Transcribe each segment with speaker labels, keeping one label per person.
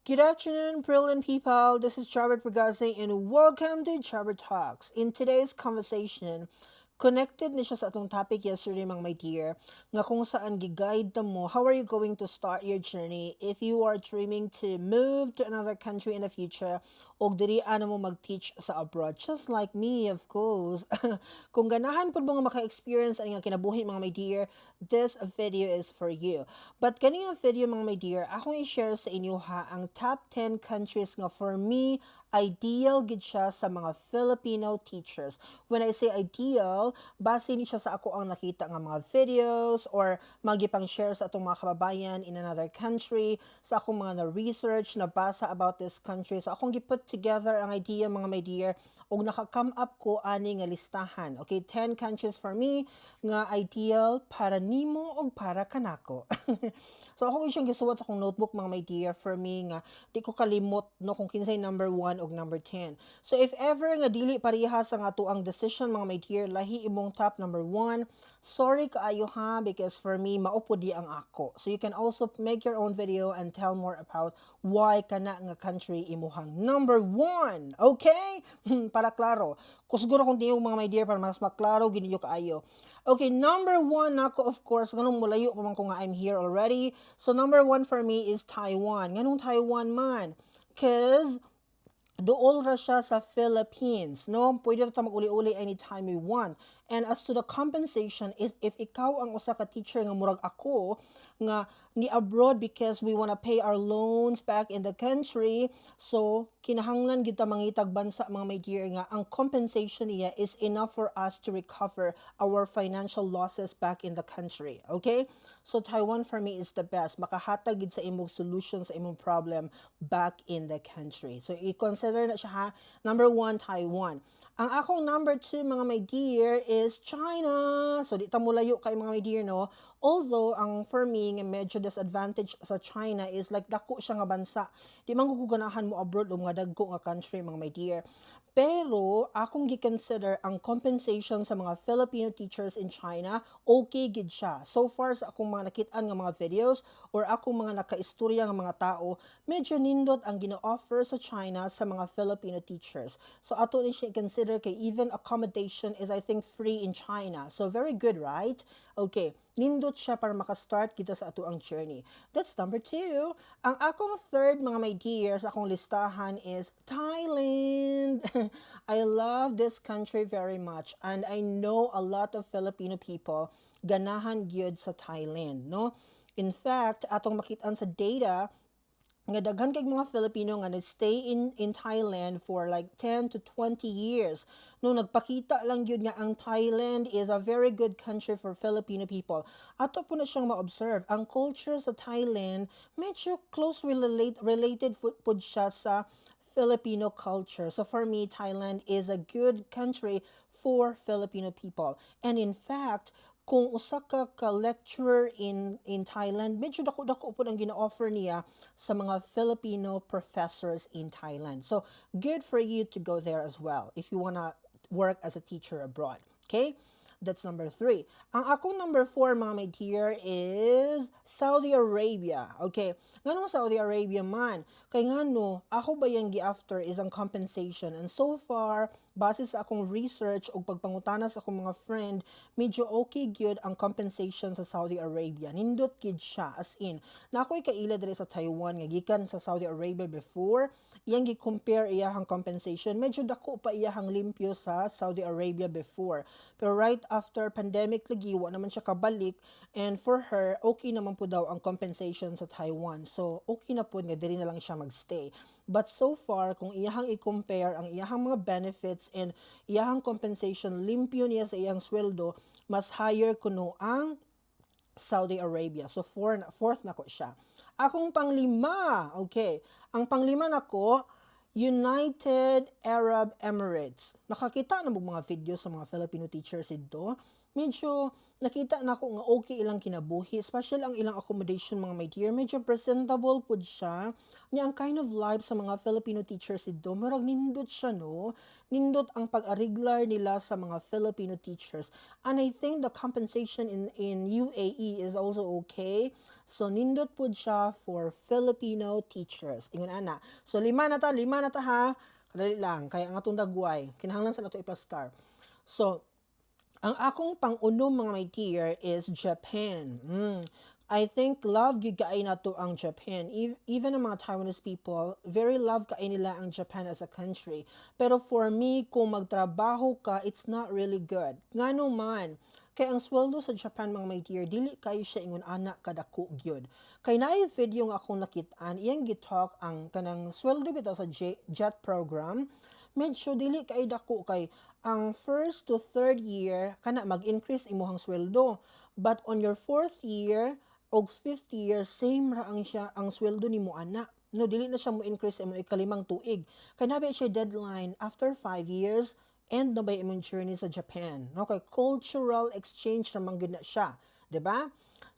Speaker 1: Good afternoon, brilliant people. This is Robert Pagase and welcome to Robert Talks. In today's conversation, connected na siya sa atong topic yesterday, my dear, nga kung saan gi-guide mo how are you going to start your journey if you are dreaming to move to another country in the future o diri ano mo mag-teach sa abroad. Just like me, of course. Kung ganahan po mo nga maka-experience ang kinabuhi, my dear, this video is for you. But kaning video, my dear, akong i-share sa inyo ha ang top 10 countries nga for me ideal gid siya sa mga Filipino teachers. When I say ideal, base ni siya sa ako ang nakita nga mga videos or magipang share sa atong mga kababayan in another country, sa akong mga na-research, nabasa about this country. So akong giput together ang idea, mga my dear, og naka-come up ko ani nga listahan. Okay, 10 countries for me nga ideal para nimo og para kanako. So ako siyang gisuwat akong notebook, mga my dear, for me nga di ko kalimot no kung kinsay number 1 og number 10. So if ever nga dili parehas ang ato ang decision, mga my dear, lahi imong top number 1, sorry kaayo ha, because for me maupo di ang ako. So you can also make your own video and tell more about why kana nga country imuhang number 1. Okay? Para klaro. Kusuguro kung tiyo, mga my dear, para mas maklaro ginyo kaayo. Okay, number 1 nako, of course, ganun mulayo pa man ko nga I'm here already. So number 1 for me is Taiwan. Ganun Taiwan man. Cause dool ra siya sa Philippines, no? Pwede ra ta mag-uli-uli anytime we want. And as to the compensation, is if ikaw ang usa ka teacher nga murag ako, nga ni abroad because we wanna pay our loans back in the country, so kinahanglan kita mangitag bansa, mga my dear, nga ang compensation niya is enough for us to recover our financial losses back in the country. Okay? So Taiwan for me is the best. Makahatag gid sa imong solution sa imong problem back in the country. So i-consider na siya ha. Number 1, Taiwan. Ang akong number 2, mga my dear, is China. So di ta mulayo kay, mga my dear, no? Although ang for me nga medyo disadvantage sa China is like dako siya nga bansa. Di man ko ganahan mo abroad o mga dagko nga country, mga my dear. Pero akong gi-consider ang compensation sa mga Filipino teachers in China, okay gid siya. So far sa akong mga nakit-an nga mga videos or akong mga nakaistorya nga mga tao, medyo nindot ang gina-offer sa China sa mga Filipino teachers. So ato ni siya consider kay even accommodation is I think free in China. So very good, right? Okay, nindot siya para maka-start kita sa ato ang journey. That's number 2. Ang akong third, mga my dear, sa akong listahan is Thailand. I love this country very much and I know a lot of Filipino people ganahan gyud sa Thailand, no? In fact, atong makitaan sa data, nga daghan kay mga Filipino nga nag-stay in Thailand for like 10 to 20 years. No, nagpakita lang yun nga ang Thailand is a very good country for Filipino people. Ato po na siyang ma-observe, ang culture sa Thailand medyo closely related po siya sa Filipino culture. So for me, Thailand is a good country for Filipino people. And in fact, kung usa ka lecturer in Thailand, medyo dako-dako po ang gina-offer niya sa mga Filipino professors in Thailand. So good for you to go there as well if you wanna work as a teacher abroad. Okay? That's number 3. Ang akong number 4, mga my dear, is Saudi Arabia. Okay, nganong Saudi Arabia man? Kay ngano, ako ba yung gi-after is ang compensation. And so far, base sa akong research o pagpangutana sa akong mga friend, medyo okay gyud ang compensation sa Saudi Arabia. Nindot gyud siya, as in. Na ako'y kaila diri sa Taiwan, nga gikan sa Saudi Arabia before, iyang gi-compare iyahang compensation. Medyo dako pa iyahang limpyo sa Saudi Arabia before. Pero right after pandemic lagi, wa naman siya kabalik. And for her, okay naman po daw ang compensation sa Taiwan. So, okay na po nga, diri na lang siya magstay. But so far, kung iyahang i-compare ang iyahang mga benefits and iyahang compensation, limpyo niya sa iyang sweldo, mas higher kuno ang Saudi Arabia. So, fourth na ko siya. Akong panglima, okay. Ang panglima na ko, United Arab Emirates. Nakakita na mga video sa mga Filipino teachers ito. medyo nakita na ko nga okay ilang kinabuhi, especially ang ilang accommodation mga my dear, medyo presentable pud siya. Nya ang kind of life sa mga Filipino teachers dito, murag nindot siya no. Nindot ang pag-ariglar nila sa mga Filipino teachers. And I think the compensation in UAE is also okay. So nindot pud siya for Filipino teachers. Ingon ana. So lima na ta ha. Kadali lang kaya ang atong dagway kinahanglan sa nato i-star. So ang akong pang-unom mga my dear is Japan. I think love gyud kaay na to ang Japan. Even ang mga Taiwanese people, very love kaay nila ang Japan as a country. Pero for me, kung magtrabaho ka, it's not really good. Ngano man, kay ang sweldo sa Japan mga my dear, dili kayo siya ingon anak kadako gyud. Kay naay video nga akong nakitaan, iyang gitalk ang kanang sweldo bitaw sa jet program. Medyo dili kay dako kay ang first to third year kana mag-increase imuhang sweldo, but on your fourth year og fifth year same ra ang sweldo nimo ana. No, dili na siya mo increase imo ikalimang tuig. Kay nabi siya deadline after 5 years end na ba imong journey sa Japan. No, kay cultural exchange naman gid na siya, 'di ba?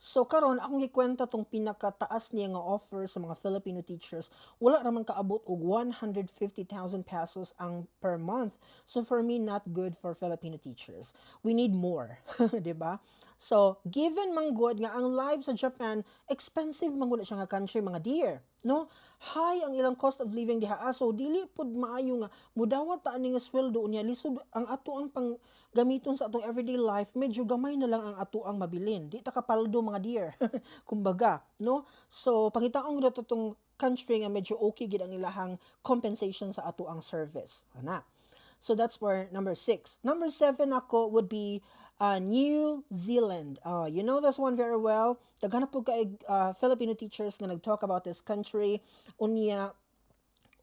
Speaker 1: So karon akong gikwenta tong pinakataas niya nga offer sa mga Filipino teachers, wala raman kaabot og 150,000 pesos ang per month. So for me, not good for Filipino teachers. We need more, 'di ba? So given man good nga ang life sa Japan, expensive man gud siya nga country mga dear, no? High ang ilang cost of living diha. So dili pud maayo nga mudawat ta ani nga sweldo unya lisod ang ato ang pang gamiton sa atong everyday life, medyo gamay na lang ang ato ang mabilin. Di ta kapaldo mga dear. Kumbaga, no? So, pangitaong na tong country nga medyo okay gid ang ilahang compensation sa ato ang service. Ana. So, that's for number 6. Number 7 ako would be New Zealand. You know this one very well. Daghan po kay Filipino teachers nga nag-talk about this country. Unya,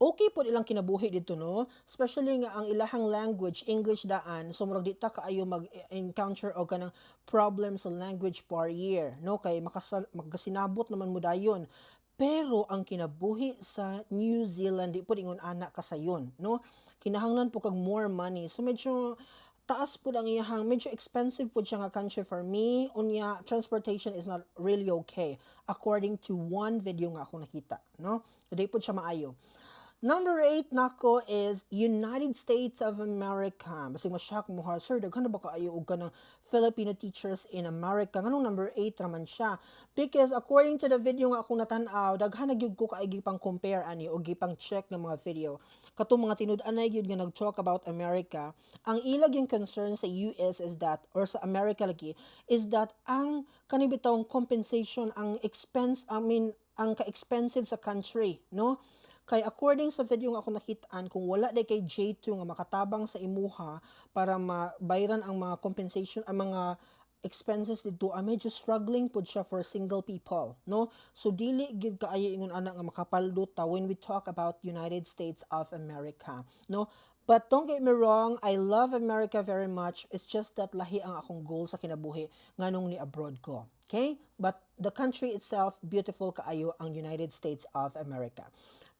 Speaker 1: okay po ilang kinabuhi dito no, especially nga ang ilahang language English daan, so murag di ta kaayo mag-encounter og kanang problem sa language barrier no, kay magasinabot naman mo dayon. Pero ang kinabuhi sa New Zealand di po ingon ana kasayon no, kinahanglan po kag more money, so medyo taas po ang iyahang, medyo expensive po siya nga country for me. Unya transportation is not really okay according to one video nga ako nakita no, di po siya maayo. Number 8 nako is United States of America. Basig masyak mo ha, sir, daghan na ba kaayo og kanang Filipino teachers in America? Nganong number 8 raman siya? Because according to the video nga akong natan-aw, daghan na gyud ko kaay gipang compare ani o gipang check ng mga video. Katong mga tinud-anay gyud nga nag-talk about America, ang ilag yung concern sa US is that, or sa America lagi, is that ang kanibitawng compensation, ang expense, ang ka-expensive sa country, no? Kay according sa video nga ako nakitaan, kung wala day kay J2 nga makatabang sa imuha para mabayran ang mga compensation, ang mga expenses dito, medyo struggling pud siya for single people, no? So dili gid kaayo ingon ana nga makapaldo ta when we talk about United States of America, no? But don't get me wrong, I love America very much. It's just that lahi ang akong goal sa kinabuhi nganong ni abroad ko. Okay? But the country itself, beautiful kaayo ang United States of America.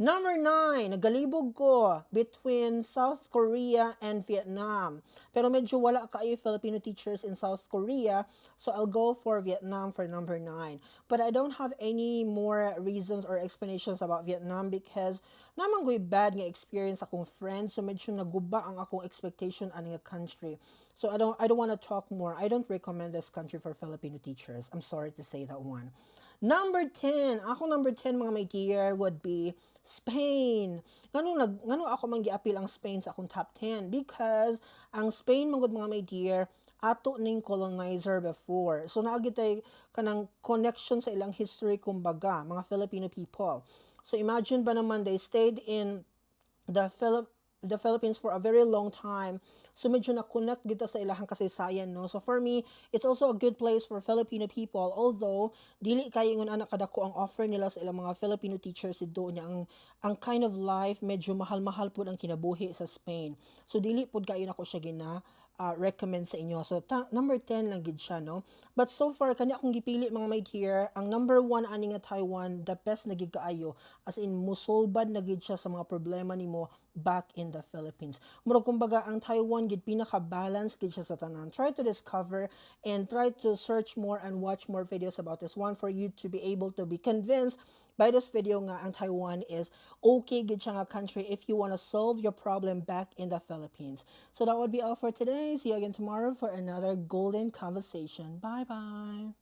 Speaker 1: Number 9, nagalibog ko between South Korea and Vietnam. Pero medyo wala kaayo Filipino teachers in South Korea, so I'll go for Vietnam for number 9. But I don't have any more reasons or explanations about Vietnam because naman ko'y bad nga experience akong friends, so medyo naguba ang akong expectation ani nga country. So I don't want to talk more. I don't recommend this country for Filipino teachers. I'm sorry to say that one. Number 10, ako number 10 mga my dear would be Spain. Ngano ako man giapil ang Spain sa akong top 10 because ang Spain mga my dear ato ning colonizer before. So naagitay kanang connection sa ilang history kumbaga mga Filipino people. So imagine ba naman they stayed in the Philippines for a very long time. So medyo na-connect gito sa ilahang kasaysayan, no? So for me, it's also a good place for Filipino people. Although, dili kayo ingon anak kadako ang offer nila sa ilang mga Filipino teachers doon niya ang kind of life medyo mahal-mahal pud ang kinabuhi sa Spain. So dili pud kayo nako siya recommend sa inyo. So number 10 lang gid siya, no? But so far kani akong gipili mga mate here, ang number 1 ani nga Taiwan, the best na gid kaayo, as in musolbad na gid siya sa mga problema nimo back in the Philippines. Murag kumbaga ang Taiwan gid pinaka-balance gid siya sa tanan. Try to discover and try to search more and watch more videos about this one for you to be able to be convinced by this video nga ang Taiwan is okay gid siya nga country if you want to solve your problem back in the Philippines. So that would be all for today. See you again tomorrow for another golden conversation. Bye bye.